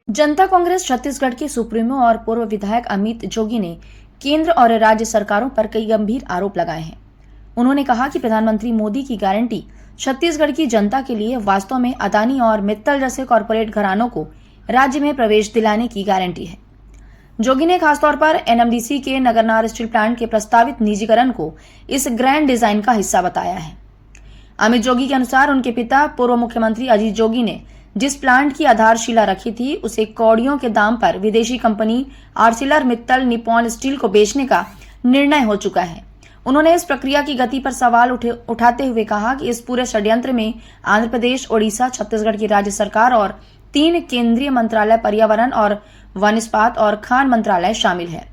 जनता कांग्रेस छत्तीसगढ़ के सुप्रीमो और पूर्व विधायक अमित जोगी ने केंद्र और राज्य सरकारों पर कई गंभीर आरोप लगाए हैं। उन्होंने कहा कि प्रधानमंत्री मोदी की गारंटी छत्तीसगढ़ की जनता के लिए वास्तव में अदानी और मित्तल जैसे कॉरपोरेट घरानों को राज्य में प्रवेश दिलाने की गारंटी है। जोगी ने खासतौर पर एनएमडीसी के नगरनार स्टील प्लांट के प्रस्तावित निजीकरण को इस ग्रैंड डिजाइन का हिस्सा बताया है। अमित जोगी के अनुसार उनके पिता पूर्व मुख्यमंत्री अजीत जोगी ने जिस प्लांट की आधारशिला रखी थी उसे कौड़ियों के दाम पर विदेशी कंपनी आर्सिलर मित्तल निप्पॉन स्टील को बेचने का निर्णय हो चुका है। उन्होंने इस प्रक्रिया की गति पर सवाल उठाते हुए कहा कि इस पूरे षड्यंत्र में आंध्र प्रदेश, ओडिशा, छत्तीसगढ़ की राज्य सरकार और 3 केंद्रीय मंत्रालय पर्यावरण और वन इस्पात और खान मंत्रालय शामिल है।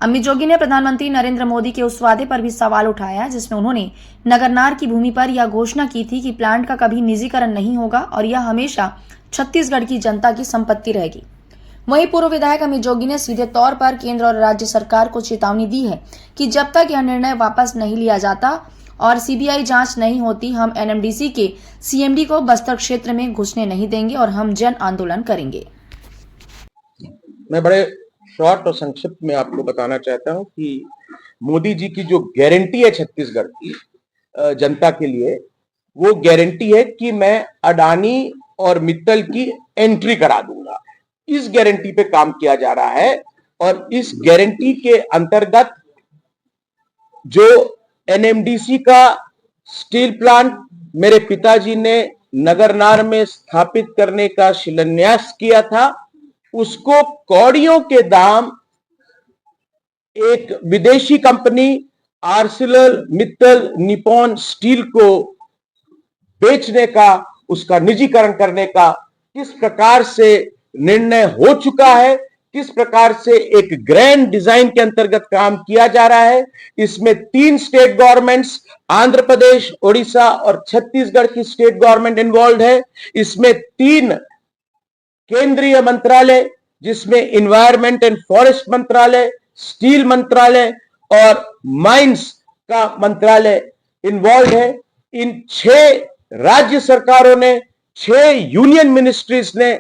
अमित जोगी ने प्रधानमंत्री नरेंद्र मोदी के उस वादे पर भी सवाल उठाया जिसमें उन्होंने नगरनार की भूमि पर यह घोषणा की थी कि प्लांट का कभी निजीकरण नहीं होगा और यह हमेशा छत्तीसगढ़ की जनता की संपत्ति रहेगी। वहीं पूर्व विधायक अमित जोगी ने सीधे तौर पर केंद्र और राज्य सरकार को चेतावनी दी है कि जब तक यह निर्णय वापस नहीं लिया जाता और सीबीआई जांच नहीं होती, हम एनएमडीसी के सीएमडी को बस्तर क्षेत्र में घुसने नहीं देंगे और हम जन आंदोलन करेंगे। मैं बड़े शॉर्ट और संक्षिप्त में आपको बताना चाहता हूं कि मोदी जी की जो गारंटी है छत्तीसगढ़ की जनता के लिए, वो गारंटी है कि मैं अडानी और मित्तल की एंट्री करा दूंगा। इस गारंटी पे काम किया जा रहा है और इस गारंटी के अंतर्गत जो एनएमडीसी का स्टील प्लांट मेरे पिताजी ने नगरनार में स्थापित करने का शिलान्यास किया था, उसको कौड़ियों के दाम एक विदेशी कंपनी आर्सिलर मित्तल निप्पॉन स्टील को बेचने का, उसका निजीकरण करने का किस प्रकार से निर्णय हो चुका है, किस प्रकार से एक ग्रैंड डिजाइन के अंतर्गत काम किया जा रहा है। इसमें 3 स्टेट गवर्नमेंट्स, आंध्र प्रदेश, ओडिशा और छत्तीसगढ़ की स्टेट गवर्नमेंट इन्वॉल्व है। इसमें 3 केंद्रीय मंत्रालय जिसमें एनवायरमेंट एंड फॉरेस्ट मंत्रालय, स्टील मंत्रालय और माइंस का मंत्रालय इन्वॉल्व है। इन 6 राज्य सरकारों ने, 6 यूनियन मिनिस्ट्रीज ने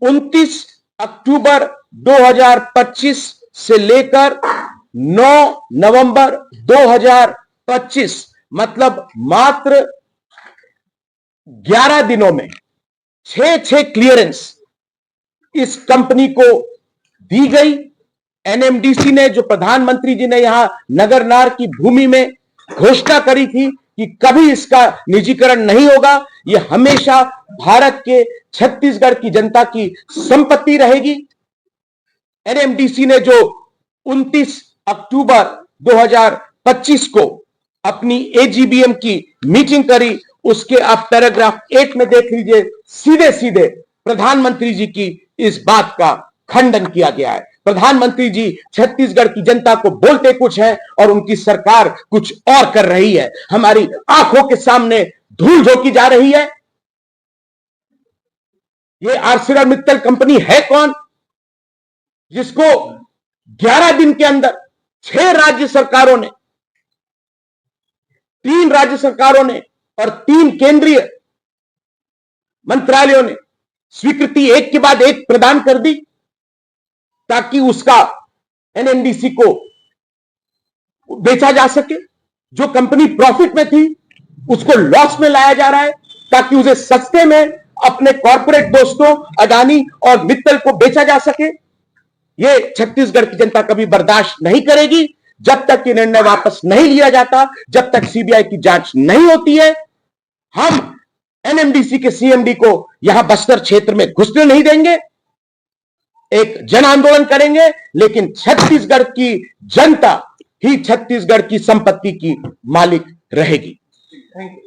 29 अक्टूबर 2025 से लेकर 9 नवंबर 2025 मतलब मात्र 11 दिनों में 6 क्लियरेंस इस कंपनी को दी गई। एनएमडीसी ने, जो प्रधानमंत्री जी ने यहां नगरनार की भूमि में घोषणा करी थी कि कभी इसका निजीकरण नहीं होगा, यह हमेशा भारत के छत्तीसगढ़ की जनता की संपत्ति रहेगी। एनएमडीसी ने जो 29 अक्टूबर 2025 को अपनी एजीबीएम की मीटिंग करी, उसके आप पैराग्राफ 8 में देख लीजिए, सीधे सीधे प्रधानमंत्री जी की इस बात का खंडन किया गया है। प्रधानमंत्री जी छत्तीसगढ़ की जनता को बोलते कुछ है और उनकी सरकार कुछ और कर रही है। हमारी आंखों के सामने धूल झोंकी जा रही है। ये आर्सिलर मित्तल कंपनी है कौन, जिसको 11 दिन के अंदर 6 राज्य सरकारों ने, 3 राज्य सरकारों ने और 3 केंद्रीय मंत्रालयों ने स्वीकृति एक के बाद एक प्रदान कर दी ताकि उसका एनएमडीसी को बेचा जा सके। जो कंपनी प्रॉफिट में थी उसको लॉस में लाया जा रहा है ताकि उसे सस्ते में अपने कॉर्पोरेट दोस्तों अडानी और मित्तल को बेचा जा सके। यह छत्तीसगढ़ की जनता कभी बर्दाश्त नहीं करेगी जब तक ये निर्णय वापस नहीं लिया जाता, जब तक सीबीआई की जांच नहीं होती है। हम एनएमडीसी के सीएमडी को यहां बस्तर क्षेत्र में घुसने नहीं देंगे, एक जन आंदोलन करेंगे, लेकिन छत्तीसगढ़ की जनता ही छत्तीसगढ़ की संपत्ति की मालिक रहेगी। Thank you.